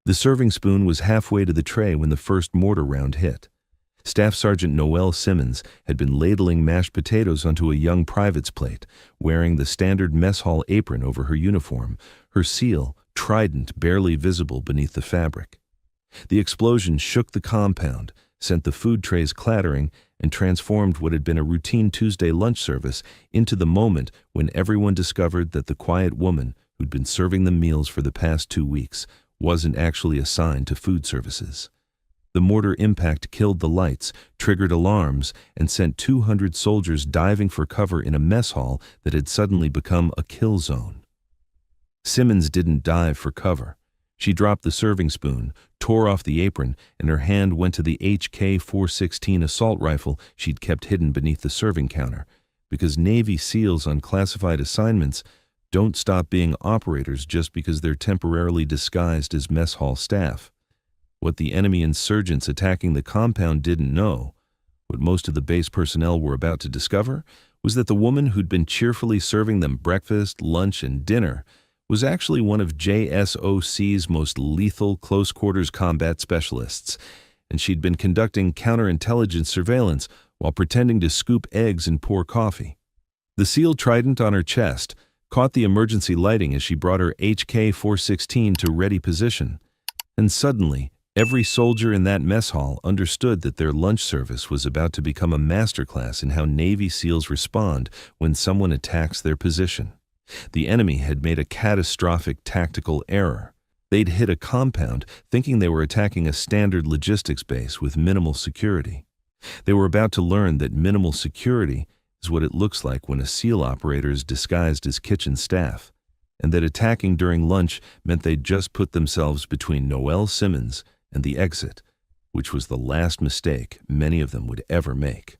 The serving spoon was halfway to the tray when the first mortar round hit. Staff Sergeant Noelle Simmons had been ladling mashed potatoes onto a young private's plate, wearing the standard mess hall apron over her uniform, her seal, Trident, barely visible beneath the fabric. The explosion shook the compound, sent the food trays clattering, and transformed what had been a routine Tuesday lunch service into the moment when everyone discovered that the quiet woman who'd been serving them meals for the past 2 weeks wasn't actually assigned to food services. The mortar impact killed the lights, triggered alarms, and sent 200 soldiers diving for cover in a mess hall that had suddenly become a kill zone. Simmons didn't dive for cover. She dropped the serving spoon, tore off the apron, and her hand went to the HK-416 assault rifle she'd kept hidden beneath the serving counter, because Navy SEALs on classified assignments don't stop being operators just because they're temporarily disguised as mess hall staff. What the enemy insurgents attacking the compound didn't know, what most of the base personnel were about to discover, was that the woman who'd been cheerfully serving them breakfast, lunch, and dinner was actually one of JSOC's most lethal close-quarters combat specialists, and she'd been conducting counterintelligence surveillance while pretending to scoop eggs and pour coffee. The sealed Trident on her chest caught the emergency lighting as she brought her HK-416 to ready position, and suddenly, every soldier in that mess hall understood that their lunch service was about to become a masterclass in how Navy SEALs respond when someone attacks their position. The enemy had made a catastrophic tactical error. They'd hit a compound thinking they were attacking a standard logistics base with minimal security. They were about to learn that minimal security is what it looks like when a SEAL operator is disguised as kitchen staff, and that attacking during lunch meant they'd just put themselves between Noelle Simmons and the exit, which was the last mistake many of them would ever make.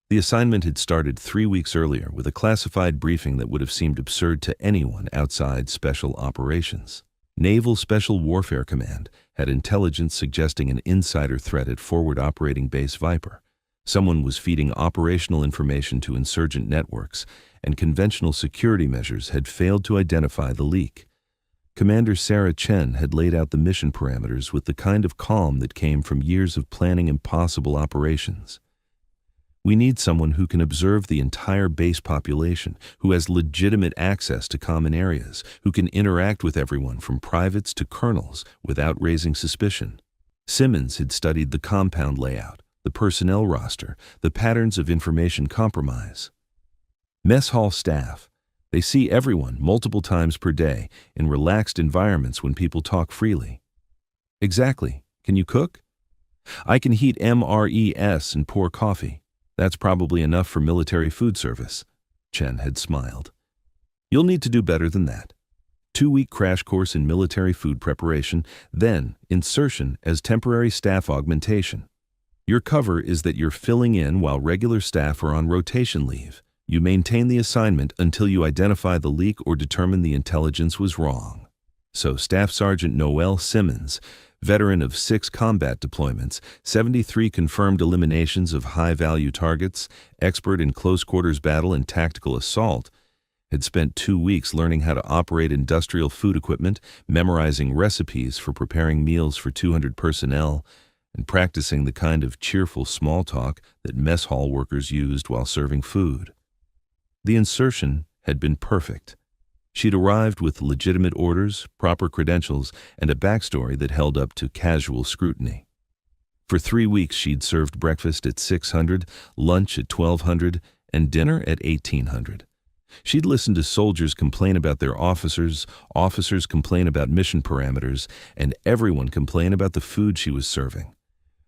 The assignment had started 3 weeks earlier with a classified briefing that would have seemed absurd to anyone outside Special Operations. Naval Special Warfare Command had intelligence suggesting an insider threat at Forward Operating Base Viper. Someone was feeding operational information to insurgent networks, and conventional security measures had failed to identify the leak. Commander Sarah Chen had laid out the mission parameters with the kind of calm that came from years of planning impossible operations. We need someone who can observe the entire base population, who has legitimate access to common areas, who can interact with everyone from privates to colonels without raising suspicion. Simmons had studied the compound layout, the personnel roster, the patterns of information compromise. Mess hall staff. They see everyone multiple times per day in relaxed environments when people talk freely. Exactly. Can you cook? I can heat MRES and pour coffee. That's probably enough for military food service. Chen had smiled. You'll need to do better than that. 2-week crash course in military food preparation, then insertion as temporary staff augmentation. Your cover is that you're filling in while regular staff are on rotation leave. You maintain the assignment until you identify the leak or determine the intelligence was wrong. So Staff Sergeant Noelle Simmons, veteran of 6 combat deployments, 73 confirmed eliminations of high-value targets, expert in close-quarters battle and tactical assault, had spent 2 weeks learning how to operate industrial food equipment, memorizing recipes for preparing meals for 200 personnel, and practicing the kind of cheerful small talk that mess hall workers used while serving food. The insertion had been perfect. She'd arrived with legitimate orders, proper credentials, and a backstory that held up to casual scrutiny. For 3 weeks she'd served breakfast at 600, lunch at 1200, and dinner at 1800. She'd listened to soldiers complain about their officers, officers complain about mission parameters, and everyone complain about the food she was serving.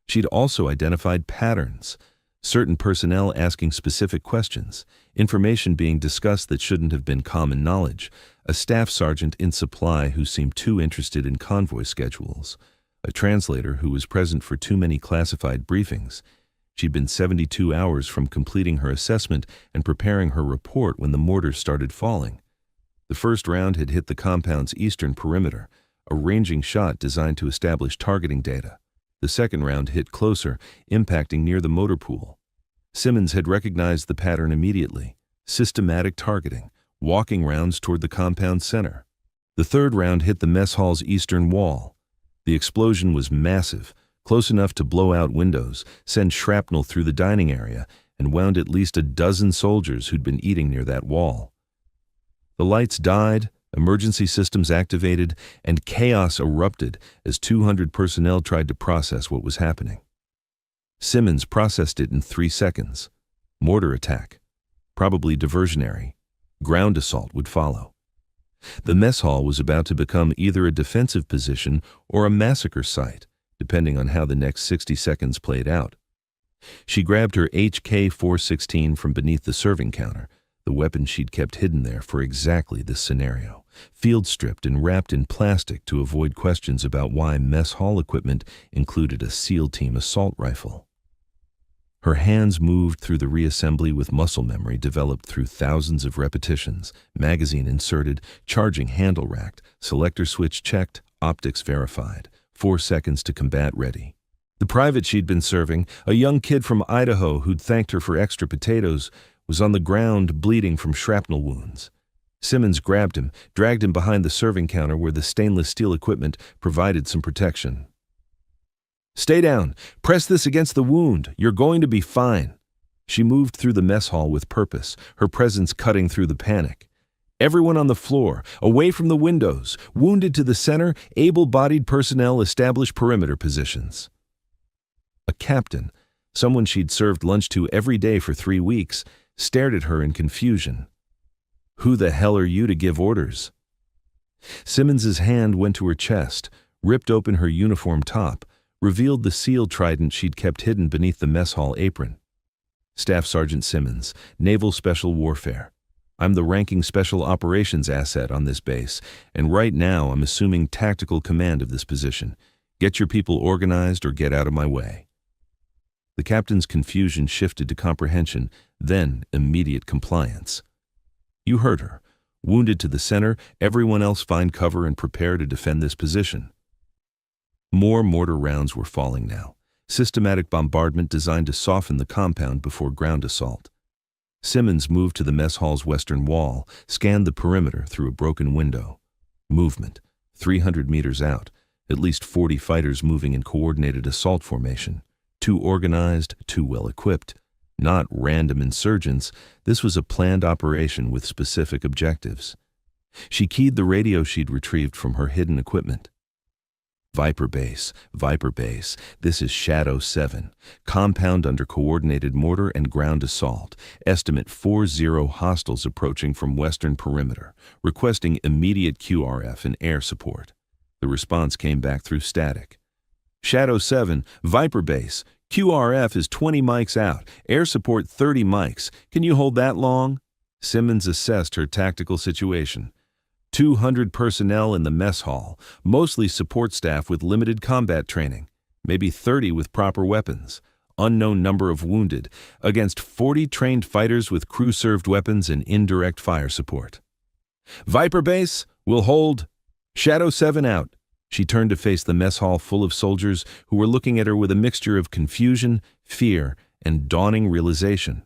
She'd also identified patterns, certain personnel asking specific questions, information being discussed that shouldn't have been common knowledge, a staff sergeant in supply who seemed too interested in convoy schedules, a translator who was present for too many classified briefings. She'd been 72 hours from completing her assessment and preparing her report when the mortar started falling. The first round had hit the compound's eastern perimeter, a ranging shot designed to establish targeting data. The second round hit closer, impacting near the motor pool. Simmons had recognized the pattern immediately: systematic targeting, walking rounds toward the compound center. The third round hit the mess hall's eastern wall. The explosion was massive, close enough to blow out windows, send shrapnel through the dining area, and wound at least a dozen soldiers who'd been eating near that wall. The lights died, emergency systems activated, and chaos erupted as 200 personnel tried to process what was happening. Simmons processed it in 3 seconds. Mortar attack. Probably diversionary. Ground assault would follow. The mess hall was about to become either a defensive position or a massacre site, depending on how the next 60 seconds played out. She grabbed her HK-416 from beneath the serving counter, the weapon she'd kept hidden there for exactly this scenario, field-stripped and wrapped in plastic to avoid questions about why mess hall equipment included a SEAL team assault rifle. Her hands moved through the reassembly with muscle memory developed through thousands of repetitions, magazine inserted, charging handle racked, selector switch checked, optics verified, 4 seconds to combat ready. The private she'd been serving, a young kid from Idaho who'd thanked her for extra potatoes, was on the ground bleeding from shrapnel wounds. Simmons grabbed him, dragged him behind the serving counter where the stainless steel equipment provided some protection. "Stay down. Press this against the wound. You're going to be fine." She moved through the mess hall with purpose, her presence cutting through the panic. Everyone on the floor, away from the windows, wounded to the center, able-bodied personnel establish perimeter positions. A captain, someone she'd served lunch to every day for 3 weeks, stared at her in confusion. "Who the hell are you to give orders?" Simmons's hand went to her chest, ripped open her uniform top, revealed the SEAL Trident she'd kept hidden beneath the mess hall apron. "Staff Sergeant Simmons, Naval Special Warfare. I'm the ranking Special Operations asset on this base, and right now I'm assuming tactical command of this position. Get your people organized or get out of my way." The captain's confusion shifted to comprehension, then immediate compliance. "You heard her. Wounded to the center, everyone else find cover and prepare to defend this position." More mortar rounds were falling now, systematic bombardment designed to soften the compound before ground assault. Simmons moved to the mess hall's western wall, scanned the perimeter through a broken window. Movement, 300 meters out, at least 40 fighters moving in coordinated assault formation. Too organized, too well equipped. Not random insurgents, this was a planned operation with specific objectives. She keyed the radio she'd retrieved from her hidden equipment. Viper Base, this is Shadow 7. Compound under coordinated mortar and ground assault. Estimate 40 hostiles approaching from western perimeter, requesting immediate QRF and air support. The response came back through static. Shadow 7, Viper Base, QRF is 20 mics out, air support 30 mics. Can you hold that long? Simmons assessed her tactical situation. 200 personnel in the mess hall, mostly support staff with limited combat training, maybe 30 with proper weapons, unknown number of wounded, against 40 trained fighters with crew-served weapons and indirect fire support. Viper Base, we'll hold. Shadow 7 out. She turned to face the mess hall full of soldiers who were looking at her with a mixture of confusion, fear, and dawning realization.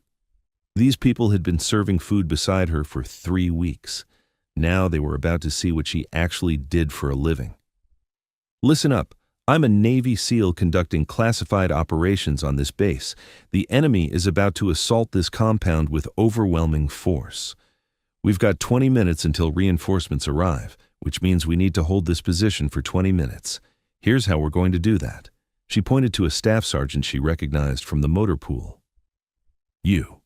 These people had been serving food beside her for 3 weeks. Now they were about to see what she actually did for a living. "Listen up. I'm a Navy SEAL conducting classified operations on this base. The enemy is about to assault this compound with overwhelming force. We've got 20 minutes until reinforcements arrive, which means we need to hold this position for 20 minutes. Here's how we're going to do that." She pointed to a staff sergeant she recognized from the motor pool. "You.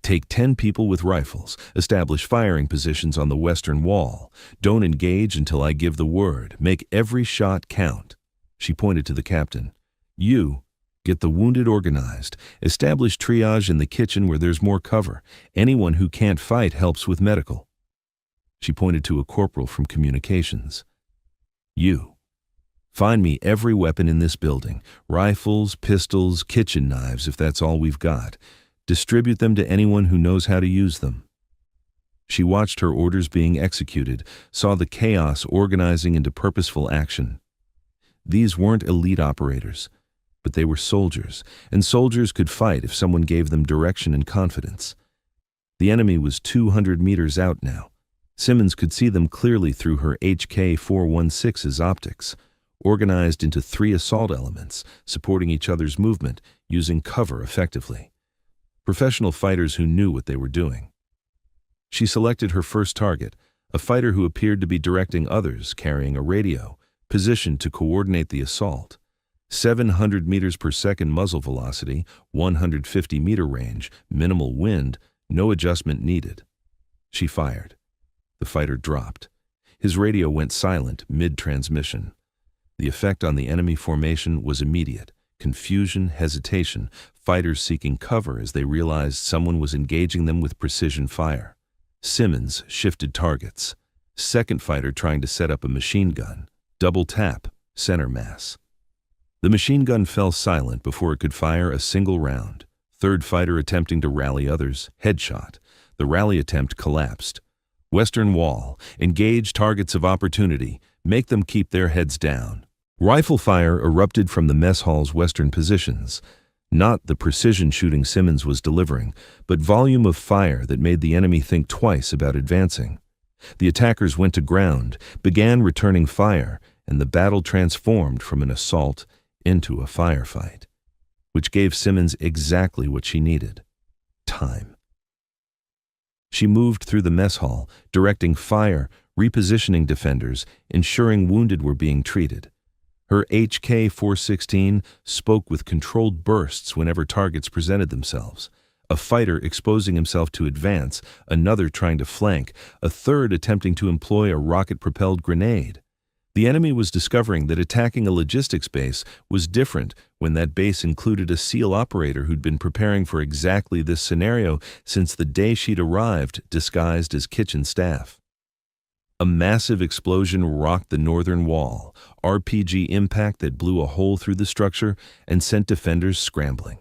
Take 10 people with rifles, establish firing positions on the western wall. Don't engage until I give the word. Make every shot count." She pointed to the captain. "You, get the wounded organized. Establish triage in the kitchen where there's more cover. Anyone who can't fight helps with medical." She pointed to a corporal from communications. "You, find me every weapon in this building. Rifles, pistols, kitchen knives if that's all we've got. Distribute them to anyone who knows how to use them." She watched her orders being executed, saw the chaos organizing into purposeful action. These weren't elite operators, but they were soldiers, and soldiers could fight if someone gave them direction and confidence. The enemy was 200 meters out now. Simmons could see them clearly through her HK-416's optics. organized into 3 assault elements, supporting each other's movement, using cover effectively. Professional fighters who knew what they were doing. She selected her first target, a fighter who appeared to be directing others, carrying a radio, positioned to coordinate the assault. 700 meters per second muzzle velocity, 150-meter range, minimal wind, no adjustment needed. She fired. The fighter dropped. His radio went silent mid-transmission. The effect on the enemy formation was immediate. Confusion, hesitation, fighters seeking cover as they realized someone was engaging them with precision fire. Simmons shifted targets. Second fighter trying to set up a machine gun. Double tap, center mass. The machine gun fell silent before it could fire a single round. Third fighter attempting to rally others, headshot. The rally attempt collapsed. Western wall, engage targets of opportunity, make them keep their heads down. Rifle fire erupted from the mess hall's western positions. Not the precision shooting Simmons was delivering, but volume of fire that made the enemy think twice about advancing. The attackers went to ground, began returning fire, and the battle transformed from an assault into a firefight, which gave Simmons exactly what she needed: time. She moved through the mess hall, directing fire, repositioning defenders, ensuring wounded were being treated. Her HK-416 spoke with controlled bursts whenever targets presented themselves. A fighter exposing himself to advance, another trying to flank, a third attempting to employ a rocket-propelled grenade. The enemy was discovering that attacking a logistics base was different when that base included a SEAL operator who'd been preparing for exactly this scenario since the day she'd arrived, disguised as kitchen staff. A massive explosion rocked the northern wall, RPG impact that blew a hole through the structure and sent defenders scrambling.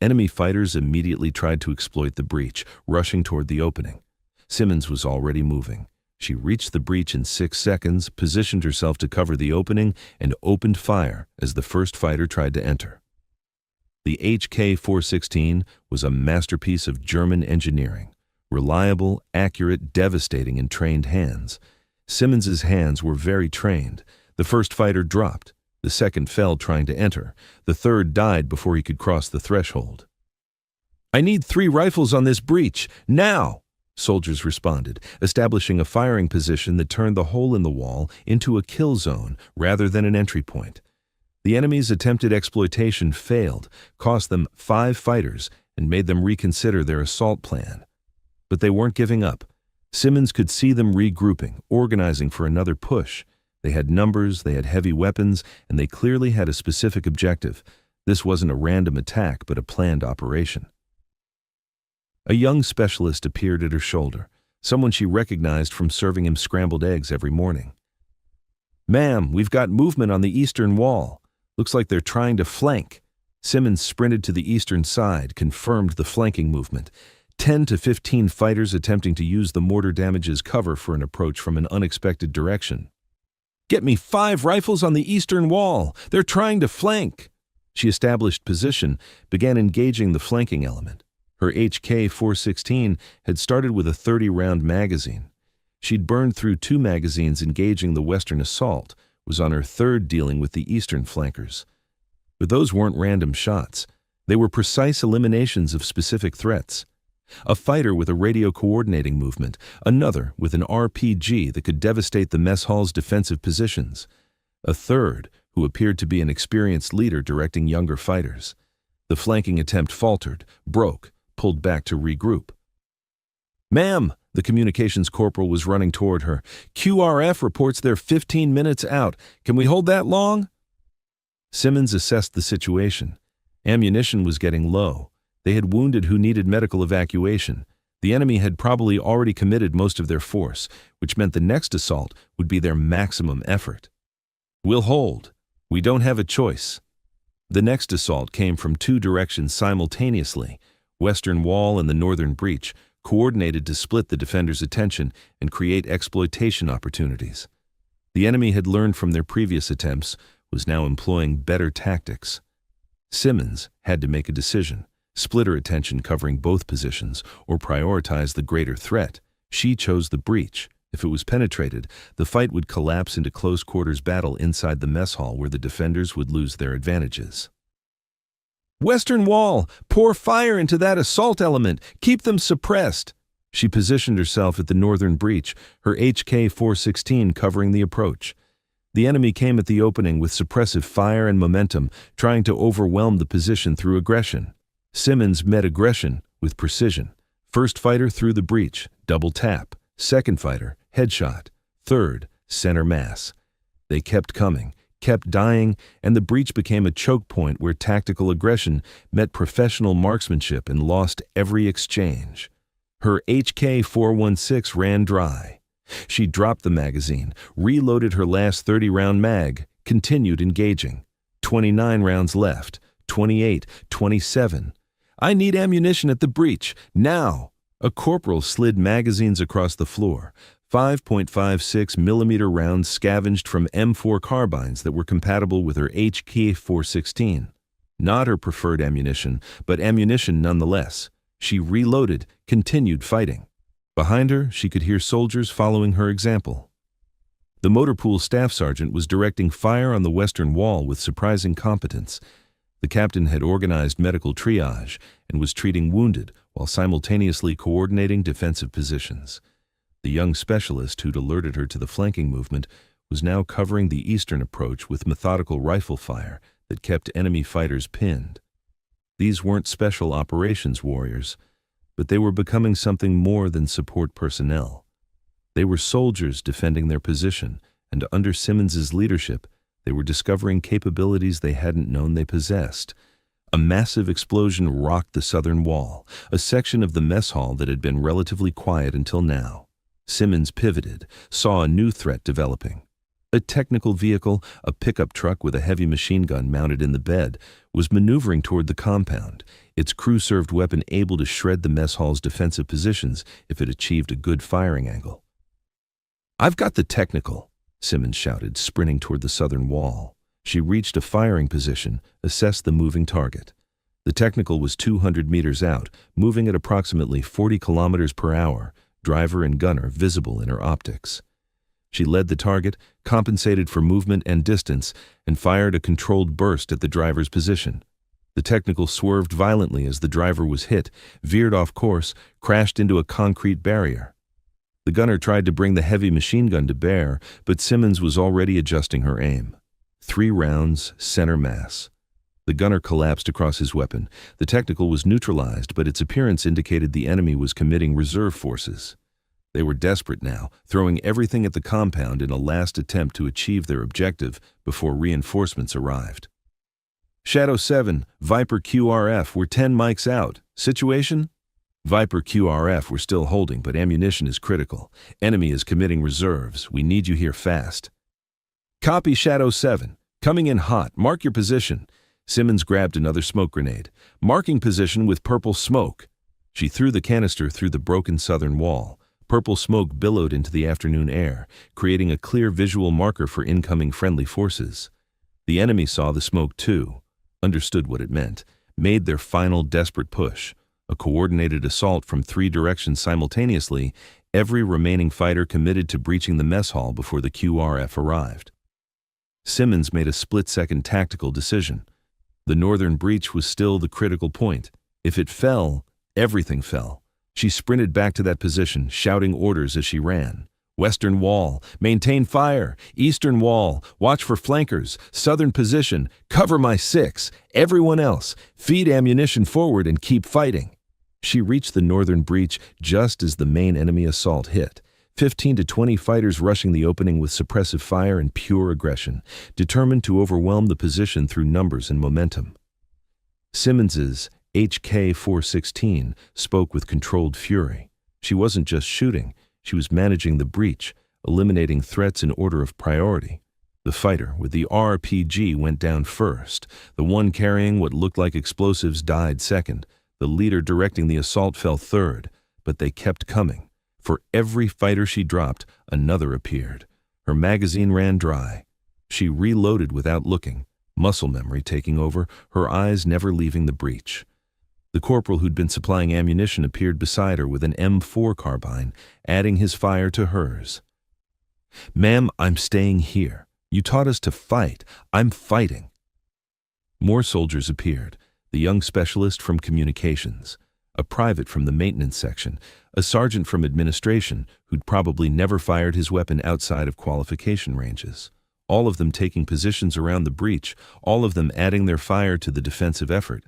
Enemy fighters immediately tried to exploit the breach, rushing toward the opening. Simmons was already moving. She reached the breach in 6 seconds, positioned herself to cover the opening, and opened fire as the first fighter tried to enter. The HK-416 was a masterpiece of German engineering. Reliable, accurate, devastating in trained hands. Simmons's hands were very trained. The first fighter dropped. The second fell trying to enter. The third died before he could cross the threshold. "I need 3 rifles on this breach, now!" Soldiers responded, establishing a firing position that turned the hole in the wall into a kill zone rather than an entry point. The enemy's attempted exploitation failed, cost them 5 fighters, and made them reconsider their assault plan. But they weren't giving up. Simmons could see them regrouping, organizing for another push. They had numbers, they had heavy weapons, and they clearly had a specific objective. This wasn't a random attack, but a planned operation. A young specialist appeared at her shoulder, someone she recognized from serving him scrambled eggs every morning. "Ma'am, we've got movement on the eastern wall. Looks like they're trying to flank." Simmons sprinted to the eastern side, confirmed the flanking movement. 10 to 15 fighters attempting to use the mortar damage as cover for an approach from an unexpected direction. "Get me 5 rifles on the eastern wall. They're trying to flank." She established position, began engaging the flanking element. Her HK-416 had started with a 30-round magazine. She'd burned through 2 magazines engaging the western assault, was on her third dealing with the eastern flankers. But those weren't random shots. They were precise eliminations of specific threats. A fighter with a radio coordinating movement, another with an RPG that could devastate the mess hall's defensive positions, a third who appeared to be an experienced leader directing younger fighters. The flanking attempt faltered, broke, pulled back to regroup. "Ma'am," the communications corporal was running toward her. "QRF reports they're 15 minutes out. Can we hold that long?" Simmons assessed the situation. Ammunition was getting low. They had wounded who needed medical evacuation. The enemy had probably already committed most of their force, which meant the next assault would be their maximum effort. "We'll hold. We don't have a choice." The next assault came from 2 directions simultaneously, western wall and the northern breach, coordinated to split the defenders' attention and create exploitation opportunities. The enemy had learned from their previous attempts, was now employing better tactics. Simmons had to make a decision, split her attention covering both positions, or prioritize the greater threat. She chose the breach. If it was penetrated, the fight would collapse into close-quarters battle inside the mess hall where the defenders would lose their advantages. "Western wall! Pour fire into that assault element! Keep them suppressed!" She positioned herself at the northern breach, her HK-416 covering the approach. The enemy came at the opening with suppressive fire and momentum, trying to overwhelm the position through aggression. Simmons met aggression with precision. First fighter through the breach, double tap. Second fighter, headshot. Third, center mass. They kept coming, kept dying, and the breach became a choke point where tactical aggression met professional marksmanship and lost every exchange. Her HK-416 ran dry. She dropped the magazine, reloaded her last 30-round mag, continued engaging. 29 rounds left, 28, 27. "I need ammunition at the breach, now!" A corporal slid magazines across the floor. 5.56mm rounds scavenged from M4 carbines that were compatible with her HK-416. Not her preferred ammunition, but ammunition nonetheless. She reloaded, continued fighting. Behind her, she could hear soldiers following her example. The motor pool staff sergeant was directing fire on the western wall with surprising competence. The captain had organized medical triage and was treating wounded while simultaneously coordinating defensive positions. The young specialist who'd alerted her to the flanking movement was now covering the eastern approach with methodical rifle fire that kept enemy fighters pinned. These weren't special operations warriors, but they were becoming something more than support personnel. They were soldiers defending their position, and under Simmons's leadership, they were discovering capabilities they hadn't known they possessed. A massive explosion rocked the southern wall, a section of the mess hall that had been relatively quiet until now. Simmons pivoted, saw a new threat developing. A technical vehicle, a pickup truck with a heavy machine gun mounted in the bed, was maneuvering toward the compound, its crew-served weapon able to shred the mess hall's defensive positions if it achieved a good firing angle. "I've got the technical," Simmons shouted, sprinting toward the southern wall. She reached a firing position, assessed the moving target. The technical was 200 meters out, moving at approximately 40 kilometers per hour, driver and gunner visible in her optics. She led the target, compensated for movement and distance, and fired a controlled burst at the driver's position. The technical swerved violently as the driver was hit, veered off course, crashed into a concrete barrier. The gunner tried to bring the heavy machine gun to bear, but Simmons was already adjusting her aim. 3 rounds, center mass. The gunner collapsed across his weapon. The technical was neutralized, but its appearance indicated the enemy was committing reserve forces. They were desperate now, throwing everything at the compound in a last attempt to achieve their objective before reinforcements arrived. "Shadow 7, Viper QRF, we're 10 mics out. Situation?" "Viper QRF, we're still holding, but ammunition is critical. Enemy is committing reserves. We need you here fast." "Copy, Shadow 7. Coming in hot. Mark your position." Simmons grabbed another smoke grenade. "Marking position with purple smoke." She threw the canister through the broken southern wall. Purple smoke billowed into the afternoon air, creating a clear visual marker for incoming friendly forces. The enemy saw the smoke too, understood what it meant, made their final desperate push. A coordinated assault from 3 directions simultaneously, every remaining fighter committed to breaching the mess hall before the QRF arrived. Simmons made a split-second tactical decision. The northern breach was still the critical point. If it fell, everything fell. She sprinted back to that position, shouting orders as she ran. "Western wall, maintain fire. Eastern wall, watch for flankers. Southern position, cover my 6. Everyone else, feed ammunition forward and keep fighting." She reached the northern breach just as the main enemy assault hit. 15 to 20 fighters rushing the opening with suppressive fire and pure aggression, determined to overwhelm the position through numbers and momentum. Simmons's HK-416 spoke with controlled fury. She wasn't just shooting, she was managing the breach, eliminating threats in order of priority. The fighter with the RPG went down first. The one carrying what looked like explosives died second. The leader directing the assault fell third, but they kept coming. For every fighter she dropped, another appeared. Her magazine ran dry. She reloaded without looking, muscle memory taking over, her eyes never leaving the breach. The corporal who'd been supplying ammunition appeared beside her with an M4 carbine, adding his fire to hers. "Ma'am, I'm staying here. You taught us to fight. I'm fighting." More soldiers appeared, the young specialist from communications, a private from the maintenance section, a sergeant from administration who'd probably never fired his weapon outside of qualification ranges. All of them taking positions around the breach, all of them adding their fire to the defensive effort.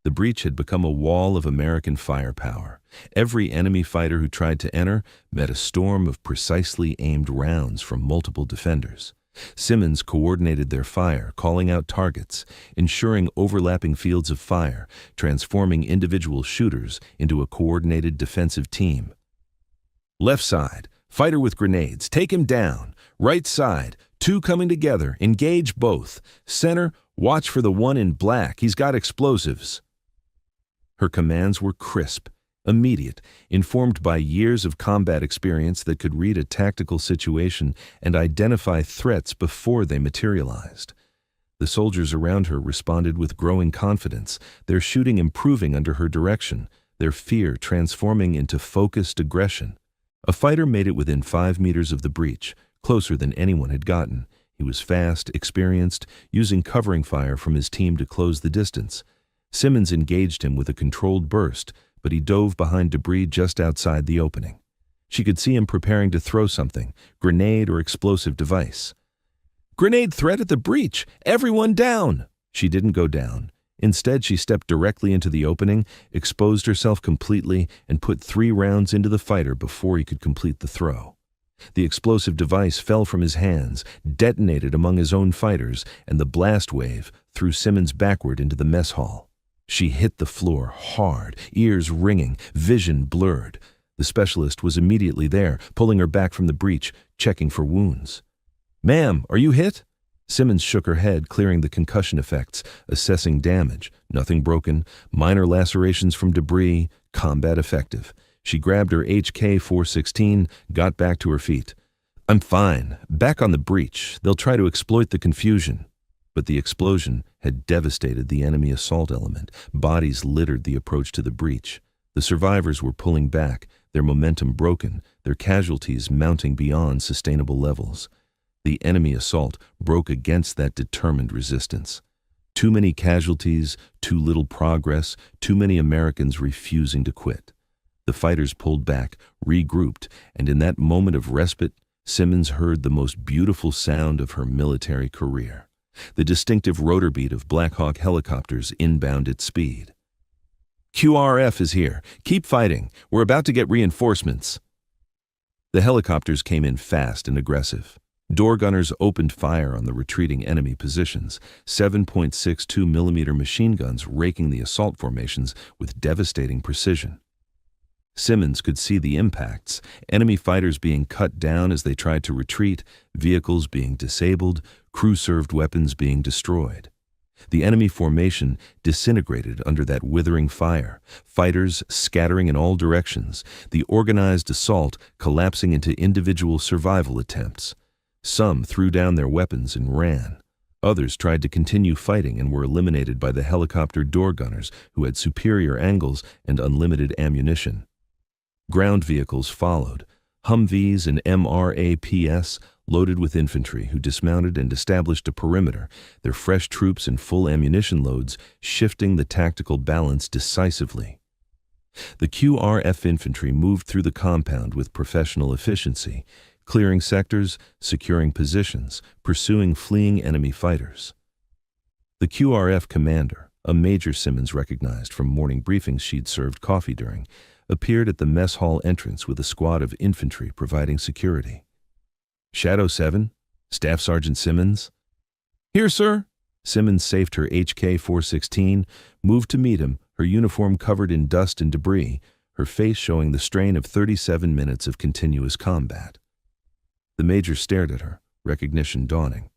The breach had become a wall of American firepower. Every enemy fighter who tried to enter met a storm of precisely aimed rounds from multiple defenders. Simmons coordinated their fire, calling out targets, ensuring overlapping fields of fire, transforming individual shooters into a coordinated defensive team. Left side, fighter with grenades, take him down. Right side, two coming together, engage both. Center, watch for the one in black, he's got explosives. Her commands were crisp, immediate, informed by years of combat experience that could read a tactical situation and identify threats before they materialized. The soldiers around her responded with growing confidence, their shooting improving under her direction, their fear transforming into focused aggression. A fighter made it within 5 meters of the breach, closer than anyone had gotten. He was fast, experienced, using covering fire from his team to close the distance. Simmons engaged him with a controlled burst, but he dove behind debris just outside the opening. She could see him preparing to throw something, grenade or explosive device. "Grenade threat at the breach! Everyone down!" She didn't go down. Instead, she stepped directly into the opening, exposed herself completely, and put 3 rounds into the fighter before he could complete the throw. The explosive device fell from his hands, detonated among his own fighters, and the blast wave threw Simmons backward into the mess hall. She hit the floor hard, ears ringing, vision blurred. The specialist was immediately there, pulling her back from the breach, checking for wounds. "Ma'am, are you hit?" Simmons shook her head, clearing the concussion effects, assessing damage. Nothing broken, minor lacerations from debris, combat effective. She grabbed her HK-416, got back to her feet. "I'm fine. Back on the breach. They'll try to exploit the confusion." But the explosion had devastated the enemy assault element. Bodies littered the approach to the breach. The survivors were pulling back, their momentum broken, their casualties mounting beyond sustainable levels. The enemy assault broke against that determined resistance. Too many casualties, too little progress, too many Americans refusing to quit. The fighters pulled back, regrouped, and in that moment of respite, Simmons heard the most beautiful sound of her military career. The distinctive rotor beat of Black Hawk helicopters inbound at speed. "QRF is here. Keep fighting. We're about to get reinforcements." The helicopters came in fast and aggressive. Door gunners opened fire on the retreating enemy positions, 7.62 millimeter machine guns raking the assault formations with devastating precision. Simmons could see the impacts, enemy fighters being cut down as they tried to retreat, vehicles being disabled, crew-served weapons being destroyed. The enemy formation disintegrated under that withering fire, fighters scattering in all directions, the organized assault collapsing into individual survival attempts. Some threw down their weapons and ran. Others tried to continue fighting and were eliminated by the helicopter door gunners who had superior angles and unlimited ammunition. Ground vehicles followed, Humvees and MRAPs loaded with infantry who dismounted and established a perimeter, their fresh troops and full ammunition loads shifting the tactical balance decisively. The QRF infantry moved through the compound with professional efficiency, clearing sectors, securing positions, pursuing fleeing enemy fighters. The QRF commander, a Major Simmons recognized from morning briefings she'd served coffee during, appeared at the mess hall entrance with a squad of infantry providing security. "Shadow 7, Staff Sergeant Simmons." "Here, sir." Simmons saved her HK-416, moved to meet him, her uniform covered in dust and debris, her face showing the strain of 37 minutes of continuous combat. The major stared at her, recognition dawning.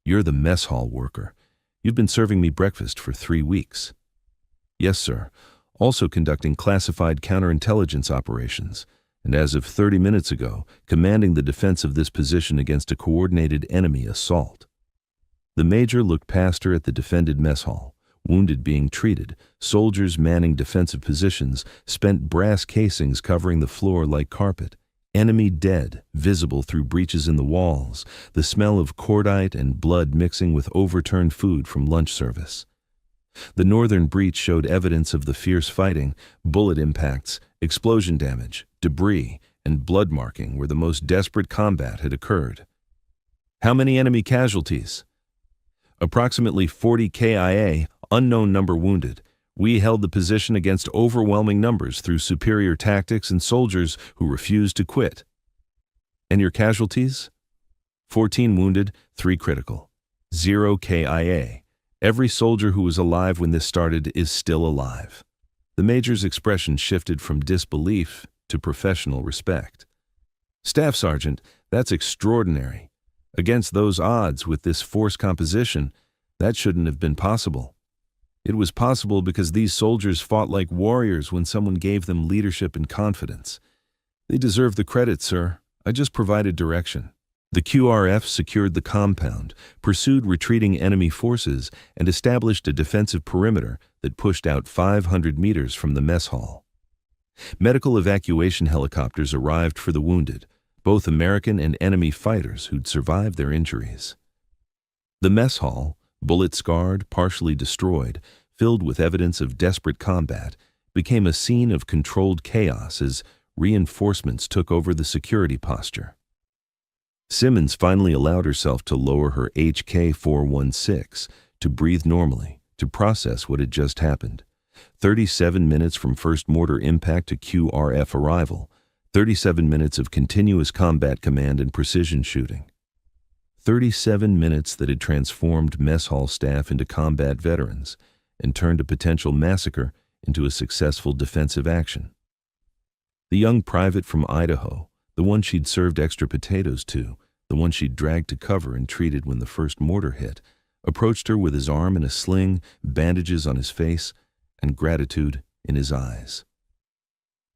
"You're the mess hall worker. You've been serving me breakfast for 3 weeks." "Yes, sir. Also conducting classified counterintelligence operations, and as of 30 minutes ago, commanding the defense of this position against a coordinated enemy assault." The major looked past her at the defended mess hall, wounded being treated, soldiers manning defensive positions, spent brass casings covering the floor like carpet, Enemy dead, visible through breaches in the walls, the smell of cordite and blood mixing with overturned food from lunch service. The northern breach showed evidence of the fierce fighting, bullet impacts, explosion damage, debris, and blood marking where the most desperate combat had occurred. How many enemy casualties? Approximately 40 KIA, unknown number wounded. We held the position against overwhelming numbers through superior tactics and soldiers who refused to quit. And your casualties? 14 wounded, 3 critical. 0 KIA. Every soldier who was alive when this started is still alive. The major's expression shifted from disbelief to professional respect. Staff Sergeant, that's extraordinary. Against those odds with this force composition, that shouldn't have been possible. It was possible because these soldiers fought like warriors when someone gave them leadership and confidence. They deserve the credit, sir. I just provided direction. The QRF secured the compound, pursued retreating enemy forces, and established a defensive perimeter that pushed out 500 meters from the mess hall. Medical evacuation helicopters arrived for the wounded, both American and enemy fighters who'd survived their injuries. The mess hall, bullet-scarred, partially destroyed, filled with evidence of desperate combat, became a scene of controlled chaos as reinforcements took over the security posture. Simmons finally allowed herself to lower her HK-416, to breathe normally, to process what had just happened. 37 minutes from first mortar impact to QRF arrival, 37 minutes of continuous combat command and precision shooting. 37 minutes that had transformed mess hall staff into combat veterans and turned a potential massacre into a successful defensive action. The young private from Idaho, the one she'd served extra potatoes to, the one she'd dragged to cover and treated when the first mortar hit, approached her with his arm in a sling, bandages on his face, and gratitude in his eyes.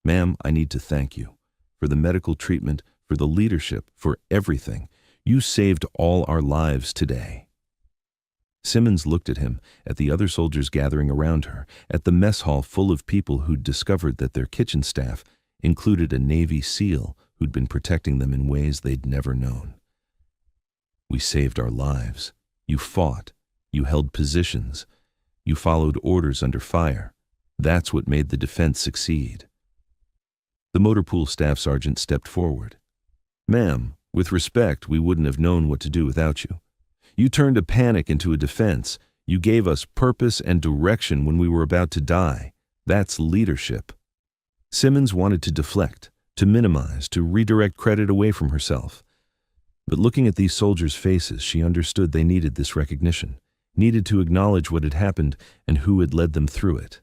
"Ma'am, I need to thank you for the medical treatment, for the leadership, for everything. You saved all our lives today." Simmons looked at him, at the other soldiers gathering around her, at the mess hall full of people who'd discovered that their kitchen staff included a Navy SEAL who'd been protecting them in ways they'd never known. "We saved our lives. You fought. You held positions. You followed orders under fire. That's what made the defense succeed." The motor pool staff sergeant stepped forward. "Ma'am, with respect, we wouldn't have known what to do without you. You turned a panic into a defense. You gave us purpose and direction when we were about to die. That's leadership." Simmons wanted to deflect, to minimize, to redirect credit away from herself. But looking at these soldiers' faces, she understood they needed this recognition, needed to acknowledge what had happened and who had led them through it.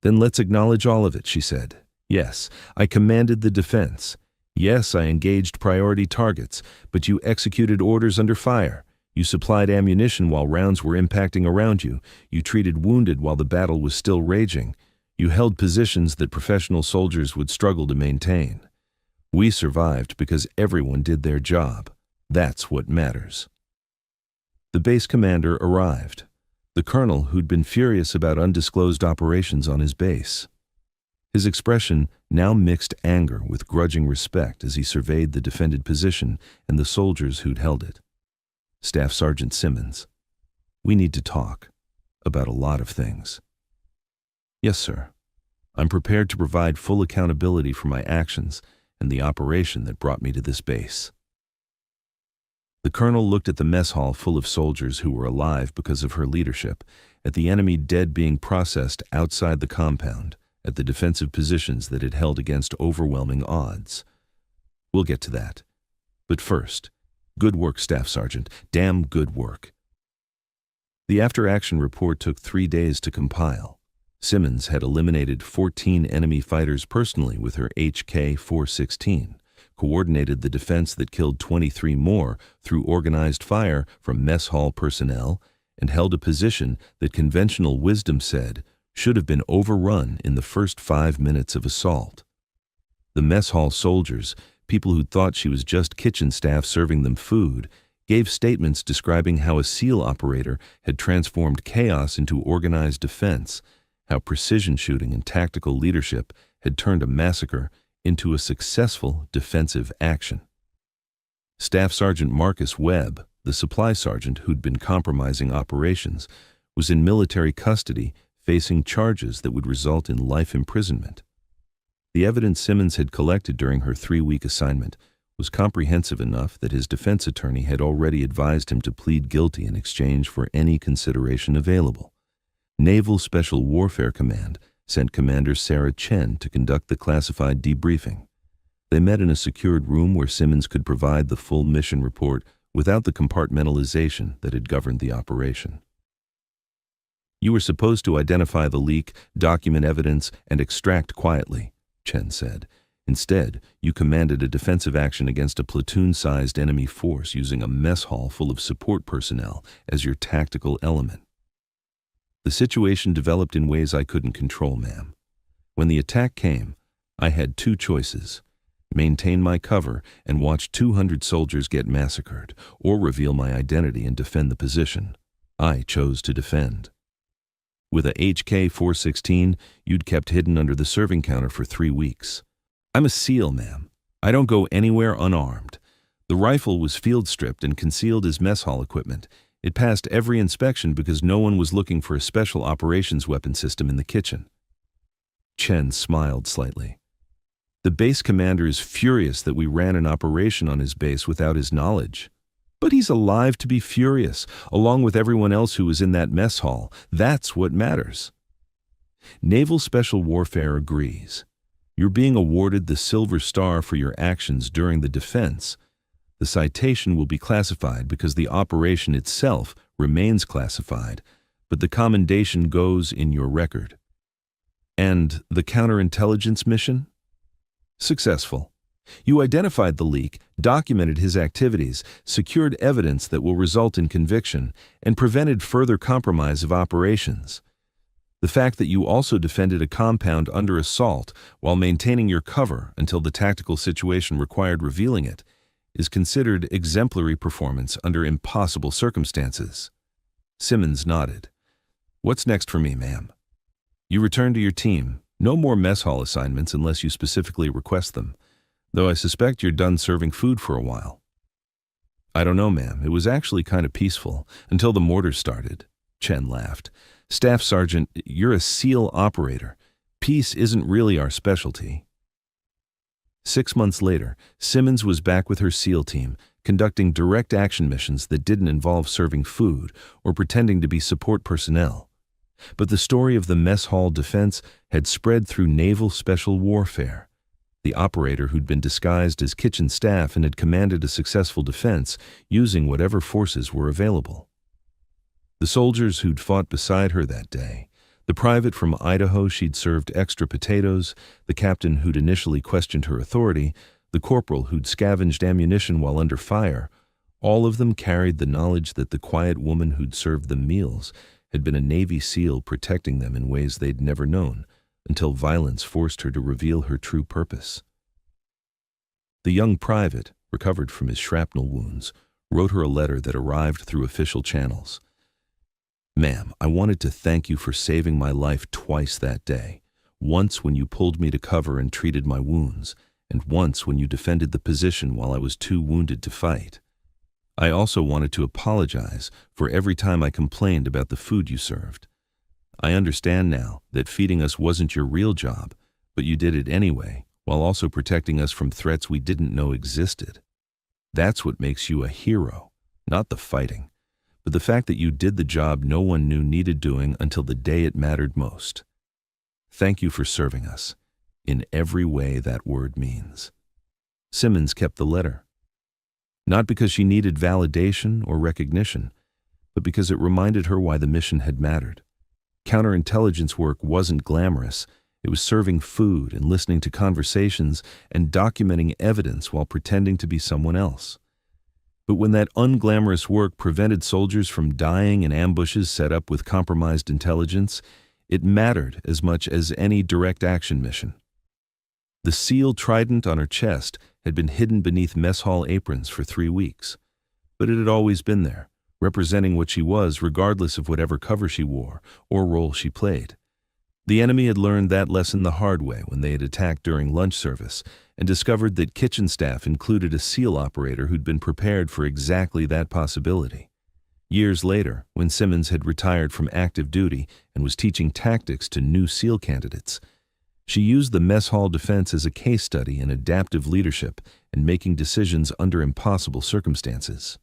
"Then let's acknowledge all of it," she said. "Yes, I commanded the defense. Yes, I engaged priority targets, but you executed orders under fire. You supplied ammunition while rounds were impacting around you. You treated wounded while the battle was still raging. You held positions that professional soldiers would struggle to maintain. We survived because everyone did their job. That's what matters." The base commander arrived, the colonel who'd been furious about undisclosed operations on his base. His expression now mixed anger with grudging respect as he surveyed the defended position and the soldiers who'd held it. "Staff Sergeant Simmons, we need to talk about a lot of things." "Yes, sir. I'm prepared to provide full accountability for my actions and the operation that brought me to this base." The colonel looked at the mess hall full of soldiers who were alive because of her leadership, at the enemy dead being processed outside the compound, at the defensive positions that it held against overwhelming odds. "We'll get to that. But first, good work, Staff Sergeant. Damn good work." The after-action report took 3 days to compile. Simmons had eliminated 14 enemy fighters personally with her HK-416, coordinated the defense that killed 23 more through organized fire from mess hall personnel, and held a position that conventional wisdom said should have been overrun in the first 5 minutes of assault. The mess hall soldiers, people who thought she was just kitchen staff serving them food, gave statements describing how a SEAL operator had transformed chaos into organized defense, how precision shooting and tactical leadership had turned a massacre into a successful defensive action. Staff Sergeant Marcus Webb, the supply sergeant who'd been compromising operations, was in military custody facing charges that would result in life imprisonment. The evidence Simmons had collected during her 3-week assignment was comprehensive enough that his defense attorney had already advised him to plead guilty in exchange for any consideration available. Naval Special Warfare Command sent Commander Sarah Chen to conduct the classified debriefing. They met in a secured room where Simmons could provide the full mission report without the compartmentalization that had governed the operation. "You were supposed to identify the leak, document evidence, and extract quietly," Chen said. "Instead, you commanded a defensive action against a platoon-sized enemy force using a mess hall full of support personnel as your tactical element. The situation developed in ways I couldn't control, ma'am. When the attack came, I had 2 choices: maintain my cover and watch 200 soldiers get massacred, or reveal my identity and defend the position. I chose to defend. With a HK-416, you'd kept hidden under the serving counter for 3 weeks. I'm a SEAL, ma'am. I don't go anywhere unarmed. The rifle was field stripped and concealed as mess hall equipment. It passed every inspection because no one was looking for a special operations weapon system in the kitchen." Chen smiled slightly. "The base commander is furious that we ran an operation on his base without his knowledge. But he's alive to be furious, along with everyone else who was in that mess hall. That's what matters." Naval Special Warfare agrees. You're being awarded the Silver Star for your actions during the defense. The citation will be classified because the operation itself remains classified, but the commendation goes in your record. And the counterintelligence mission? Successful. You identified the leak, documented his activities, secured evidence that will result in conviction, and prevented further compromise of operations. The fact that you also defended a compound under assault while maintaining your cover until the tactical situation required revealing it is considered exemplary performance under impossible circumstances. Simmons nodded. "What's next for me, ma'am?" "You return to your team. No more mess hall assignments unless you specifically request them, though I suspect you're done serving food for a while." "I don't know, ma'am. It was actually kind of peaceful until the mortars started." Chen laughed. "Staff Sergeant, you're a SEAL operator. Peace isn't really our specialty." 6 months later, Simmons was back with her SEAL team, conducting direct action missions that didn't involve serving food or pretending to be support personnel. But the story of the mess hall defense had spread through naval special warfare. The operator who'd been disguised as kitchen staff and had commanded a successful defense using whatever forces were available. The soldiers who'd fought beside her that day, the private from Idaho she'd served extra potatoes, the captain who'd initially questioned her authority, the corporal who'd scavenged ammunition while under fire, all of them carried the knowledge that the quiet woman who'd served them meals had been a Navy SEAL protecting them in ways they'd never known, until violence forced her to reveal her true purpose. The young private, recovered from his shrapnel wounds, wrote her a letter that arrived through official channels. "Ma'am, I wanted to thank you for saving my life twice that day. Once when you pulled me to cover and treated my wounds, and once when you defended the position while I was too wounded to fight. I also wanted to apologize for every time I complained about the food you served. I understand now that feeding us wasn't your real job, but you did it anyway, while also protecting us from threats we didn't know existed. That's what makes you a hero, not the fighting, but the fact that you did the job no one knew needed doing until the day it mattered most. Thank you for serving us, in every way that word means." Simmons kept the letter. Not because she needed validation or recognition, but because it reminded her why the mission had mattered. Counterintelligence work wasn't glamorous. It was serving food and listening to conversations and documenting evidence while pretending to be someone else. But when that unglamorous work prevented soldiers from dying in ambushes set up with compromised intelligence, it mattered as much as any direct action mission. The SEAL Trident on her chest had been hidden beneath mess hall aprons for 3 weeks, but it had always been there, representing what she was regardless of whatever cover she wore or role she played. The enemy had learned that lesson the hard way when they had attacked during lunch service and discovered that kitchen staff included a SEAL operator who'd been prepared for exactly that possibility. Years later, when Simmons had retired from active duty and was teaching tactics to new SEAL candidates, she used the mess hall defense as a case study in adaptive leadership and making decisions under impossible circumstances.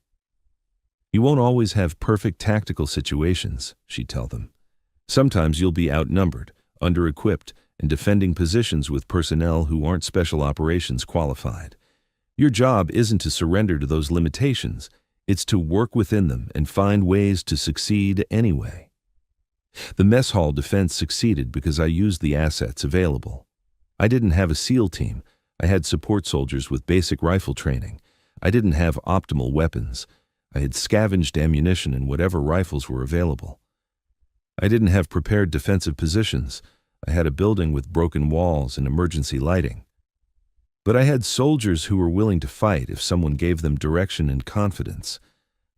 "You won't always have perfect tactical situations," she'd tell them. "Sometimes you'll be outnumbered, under-equipped, and defending positions with personnel who aren't special operations qualified. Your job isn't to surrender to those limitations. It's to work within them and find ways to succeed anyway." The mess hall defense succeeded because I used the assets available. I didn't have a SEAL team. I had support soldiers with basic rifle training. I didn't have optimal weapons. I had scavenged ammunition and whatever rifles were available. I didn't have prepared defensive positions. I had a building with broken walls and emergency lighting. But I had soldiers who were willing to fight if someone gave them direction and confidence.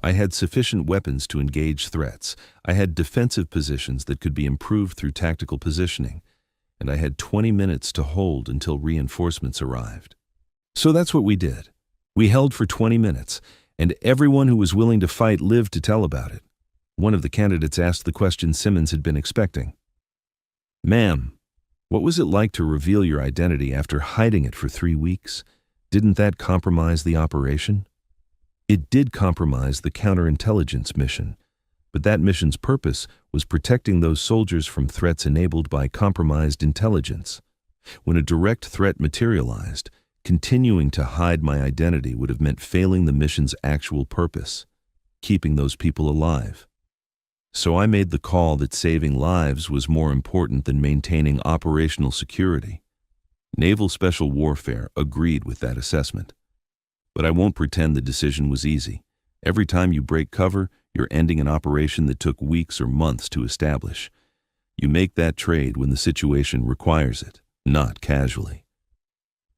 I had sufficient weapons to engage threats. I had defensive positions that could be improved through tactical positioning. And I had 20 minutes to hold until reinforcements arrived. So that's what we did. We held for 20 minutes, and everyone who was willing to fight lived to tell about it. One of the candidates asked the question Simmons had been expecting. "Ma'am, what was it like to reveal your identity after hiding it for 3 weeks? Didn't that compromise the operation?" It did compromise the counterintelligence mission, but that mission's purpose was protecting those soldiers from threats enabled by compromised intelligence. When a direct threat materialized, continuing to hide my identity would have meant failing the mission's actual purpose, keeping those people alive. So I made the call that saving lives was more important than maintaining operational security. Naval Special Warfare agreed with that assessment. But I won't pretend the decision was easy. Every time you break cover, you're ending an operation that took weeks or months to establish. You make that trade when the situation requires it, not casually.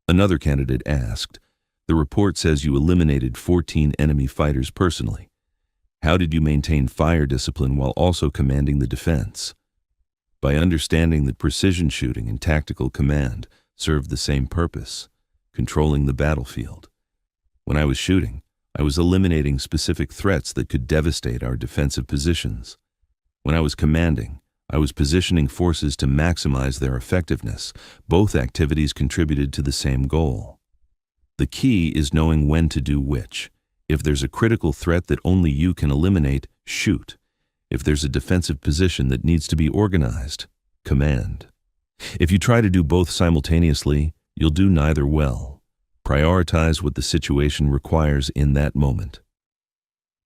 Another candidate asked, "The report says you eliminated 14 enemy fighters personally. How did you maintain fire discipline while also commanding the defense?" By understanding that precision shooting and tactical command served the same purpose, controlling the battlefield. When I was shooting, I was eliminating specific threats that could devastate our defensive positions. When I was commanding, I was positioning forces to maximize their effectiveness. Both activities contributed to the same goal. The key is knowing when to do which. If there's a critical threat that only you can eliminate, shoot. If there's a defensive position that needs to be organized, command. If you try to do both simultaneously, you'll do neither well. Prioritize what the situation requires in that moment.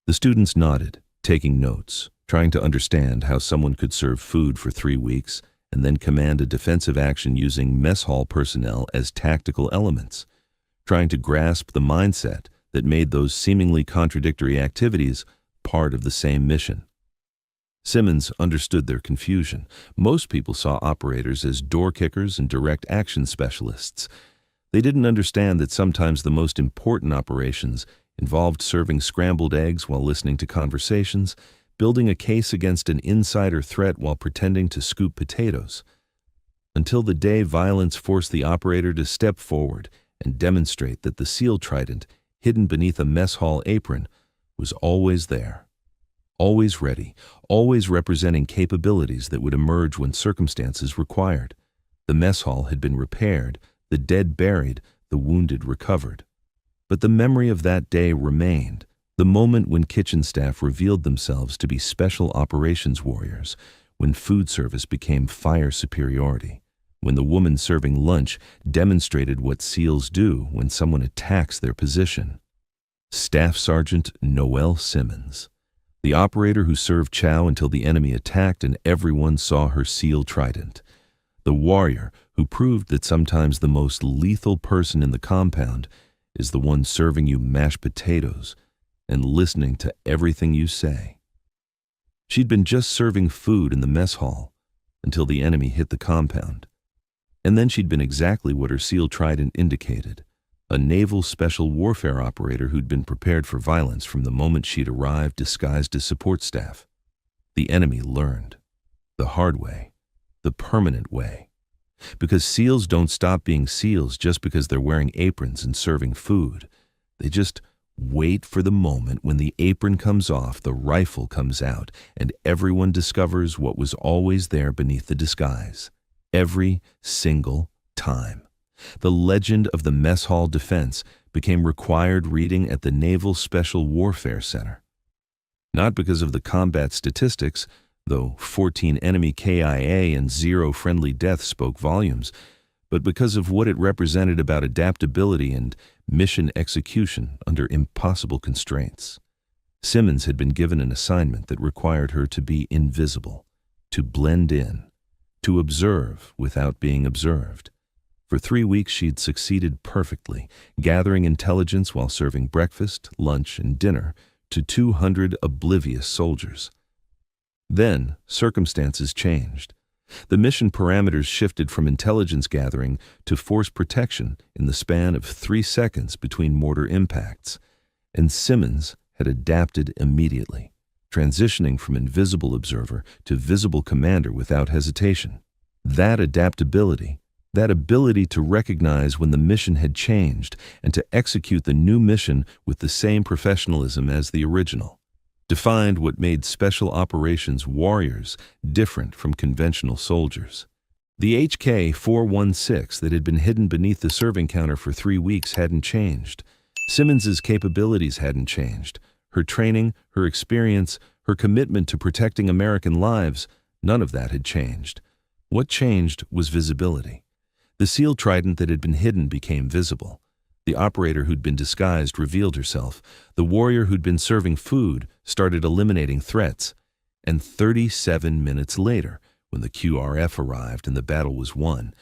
The students nodded, taking notes, trying to understand how someone could serve food for 3 weeks and then command a defensive action using mess hall personnel as tactical elements, trying to grasp the mindset that made those seemingly contradictory activities part of the same mission. Simmons understood their confusion. Most people saw operators as door kickers and direct action specialists. They didn't understand that sometimes the most important operations involved serving scrambled eggs while listening to conversations, building a case against an insider threat while pretending to scoop potatoes. Until the day violence forced the operator to step forward and demonstrate that the SEAL Trident, hidden beneath a mess hall apron, was always there, always ready, always representing capabilities that would emerge when circumstances required. The mess hall had been repaired, the dead buried, the wounded recovered. But the memory of that day remained, the moment when kitchen staff revealed themselves to be special operations warriors, when food service became fire superiority, when the woman serving lunch demonstrated what SEALs do when someone attacks their position. Staff Sergeant Noelle Simmons, the operator who served Chow until the enemy attacked and everyone saw her SEAL Trident. The warrior who proved that sometimes the most lethal person in the compound is the one serving you mashed potatoes and listening to everything you say. She'd been just serving food in the mess hall until the enemy hit the compound. And then she'd been exactly what her SEAL Trident indicated, a naval special warfare operator who'd been prepared for violence from the moment she'd arrived disguised as support staff. The enemy learned, the hard way, the permanent way. Because SEALs don't stop being SEALs just because they're wearing aprons and serving food. They just wait for the moment when the apron comes off, the rifle comes out, and everyone discovers what was always there beneath the disguise. Every single time. The legend of the mess hall defense became required reading at the Naval Special Warfare Center. Not because of the combat statistics, though 14 enemy KIA and 0 friendly deaths spoke volumes, but because of what it represented about adaptability and mission execution under impossible constraints. Simmons had been given an assignment that required her to be invisible, to blend in, to observe without being observed. For 3 weeks she'd succeeded perfectly, gathering intelligence while serving breakfast, lunch, and dinner to 200 oblivious soldiers. Then, circumstances changed. The mission parameters shifted from intelligence gathering to force protection in the span of 3 seconds between mortar impacts, and Simmons had adapted immediately, transitioning from invisible observer to visible commander without hesitation. That adaptability, that ability to recognize when the mission had changed and to execute the new mission with the same professionalism as the original, defined what made special operations warriors different from conventional soldiers. The HK-416 that had been hidden beneath the serving counter for 3 weeks hadn't changed. Simmons's capabilities hadn't changed. Her training, her experience, her commitment to protecting American lives, none of that had changed. What changed was visibility. The SEAL Trident that had been hidden became visible. The operator who'd been disguised revealed herself. The warrior who'd been serving food started eliminating threats. And 37 minutes later, when the QRF arrived and the battle was won,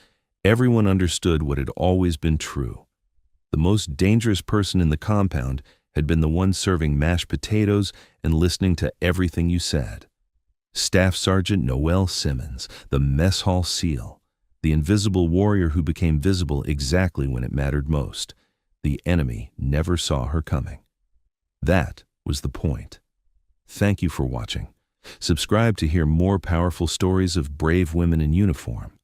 everyone understood what had always been true. The most dangerous person in the compound had been the one serving mashed potatoes and listening to everything you said. Staff Sergeant Noelle Simmons, the mess hall SEAL, the invisible warrior who became visible exactly when it mattered most. The enemy never saw her coming. That was the point. Thank you for watching. Subscribe to hear more powerful stories of brave women in uniform.